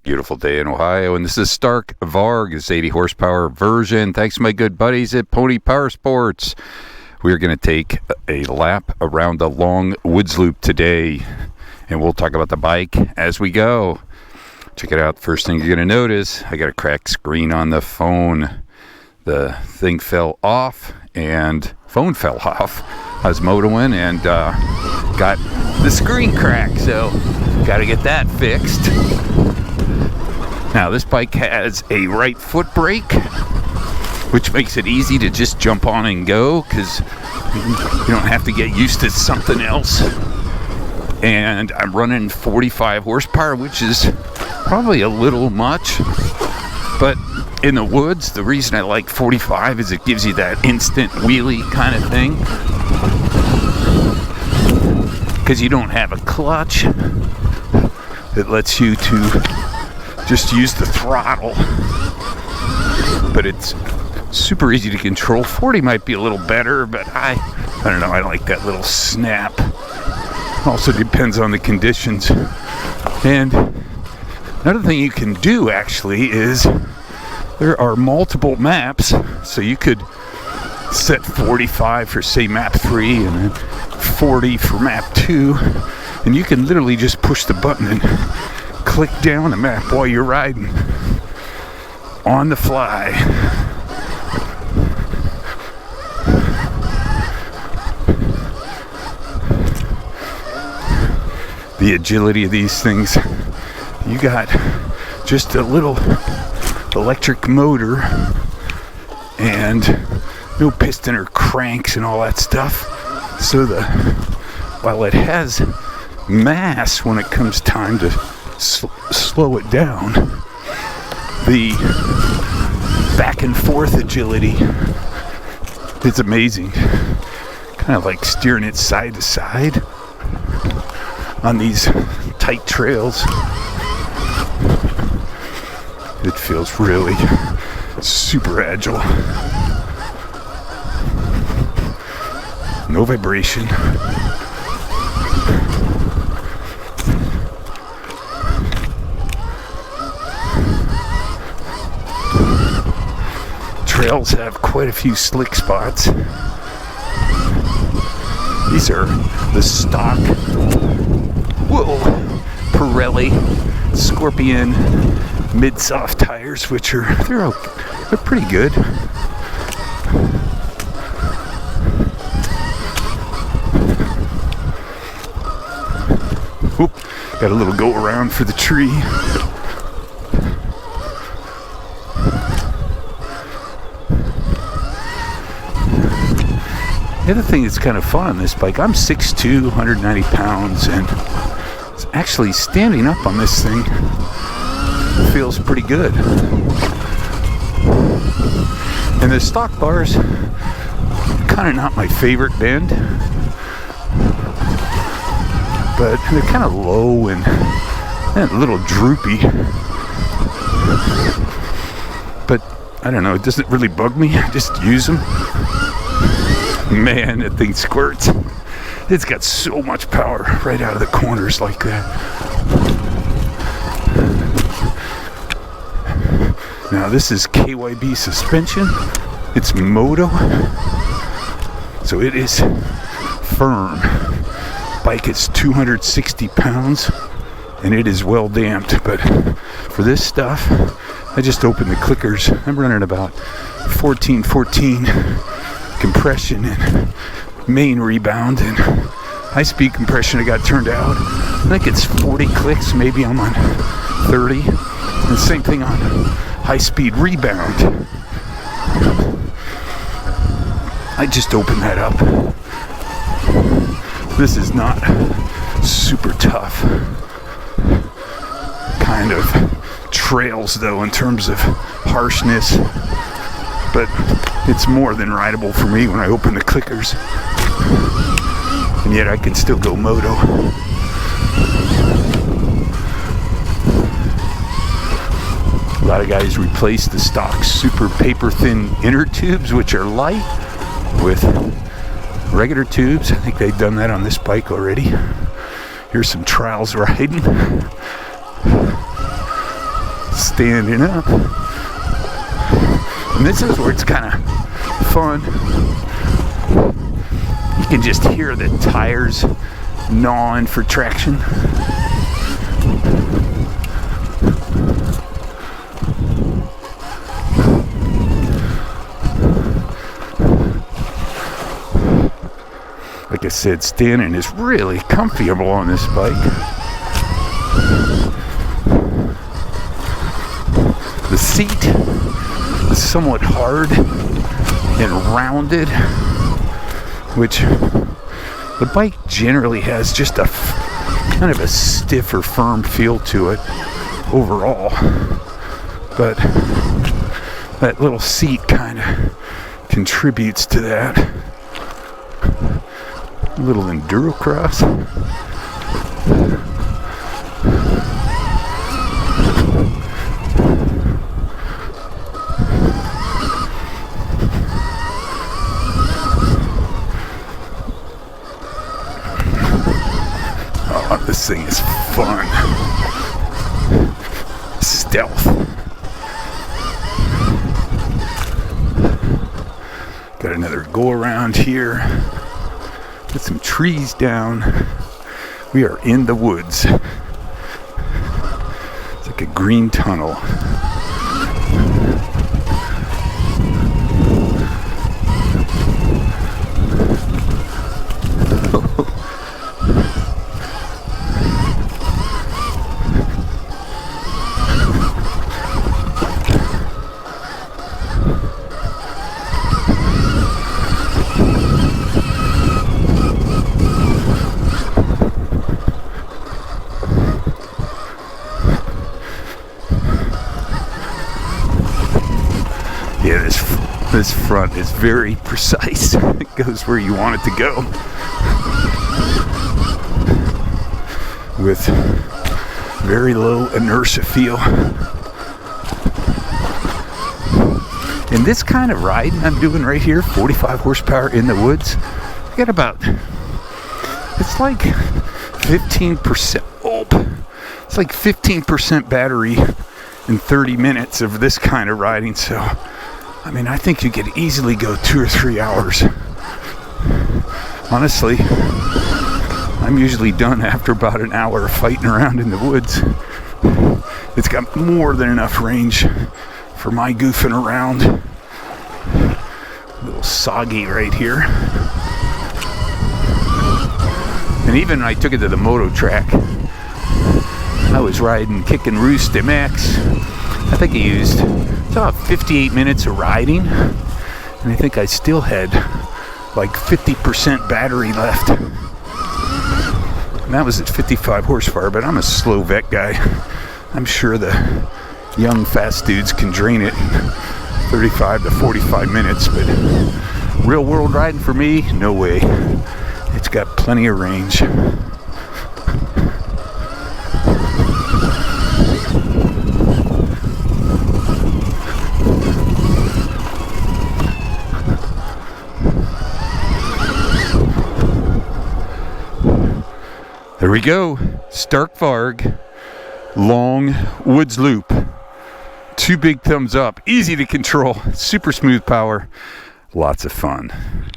Beautiful day in Ohio, and this is Stark Varg, this 80 horsepower version. Thanks to my good buddies at Pony Power Sports. We're going to take a lap around the long woods loop today, and we'll talk about the bike as we go. Check it out. First thing you're going to notice, I got a cracked screen on the phone. The thing fell off, and phone fell off. I was motoing and got the screen cracked, so got to get that fixed. Now, this bike has a right foot brake, which makes it easy to just jump on and go because you don't have to get used to something else. And I'm running 45 horsepower, which is probably a little much. But in the woods, the reason I like 45 is it gives you that instant wheelie kind of thing. Because you don't have a clutch. It lets you to just use the throttle, but it's super easy to control. 40 might be a little better, but I don't know, I like that little snap. Also depends on the conditions. And another thing you can do actually is there are multiple maps, so you could set 45 for say map 3 and then 40 for map 2, and you can literally just push the button and click down the map while you're riding on the fly. The agility of these things, you got just a little electric motor and no piston or cranks and all that stuff. So while it has mass when it comes time to slow it down, the back and forth agility is amazing. Kind of like steering it side to side on these tight trails. It feels really super agile. No vibration. Trails have quite a few slick spots. These are the stock Pirelli Scorpion mid-soft tires, which are they're pretty good. Oop, got a little go around for the tree. The other thing that's kind of fun on this bike, I'm 6'2", 190 pounds, and actually standing up on this thing feels pretty good. And the stock bars, kind of not my favorite bend, but they're kind of low and a little droopy. But I don't know, it doesn't really bug me, I just use them. Man, that thing squirts. It's got so much power right out of the corners like that. Now this is KYB suspension. It's Moto. So it is firm. Bike is 260 pounds and it is well damped. But for this stuff, I just opened the clickers. I'm running about 14 compression and main rebound, and high speed compression I got turned out. I think it's 40 clicks, maybe I'm on 30. And same thing on high speed rebound. I just opened that up. This is not super tough kind of trails though in terms of harshness, but it's more than rideable for me when I open the clickers. And yet I can still go moto. A lot of guys replace the stock super paper thin inner tubes, which are light, with regular tubes. I think they've done that on this bike already. Here's some trials riding. standing up. And this is where it's kind of fun. You can just hear the tires gnawing for traction. Like I said, standing is really comfortable on this bike. The seat is somewhat hard and rounded, which the bike generally has just a kind of a stiff or firm feel to it overall. But that little seat kind of contributes to that. A little endurocross. Oh, this thing is fun. Stealth. Got another go around here. Put some trees down. We are in the woods. It's like a green tunnel. Yeah, this front is very precise. It goes where you want it to go. With very low inertia feel. And this kind of riding I'm doing right here, 45 horsepower in the woods, I get about, it's like 15%, it's like 15% battery in 30 minutes of this kind of riding. So I mean, I think you could easily go 2 or 3 hours. Honestly, I'm usually done after about an hour of fighting around in the woods. It's got more than enough range for my goofing around. A little soggy right here. And even when I took it to the moto track, I was riding Kick and Roost MX. I think I used about 58 minutes of riding, and I think I still had like 50% battery left. And that was at 55 horsepower, but I'm a slow vet guy. I'm sure the young fast dudes can drain it in 35 to 45 minutes, but real world riding for me, no way. It's got plenty of range. There we go, Stark Varg, long woods loop. 2 big thumbs up, easy to control, super smooth power, lots of fun.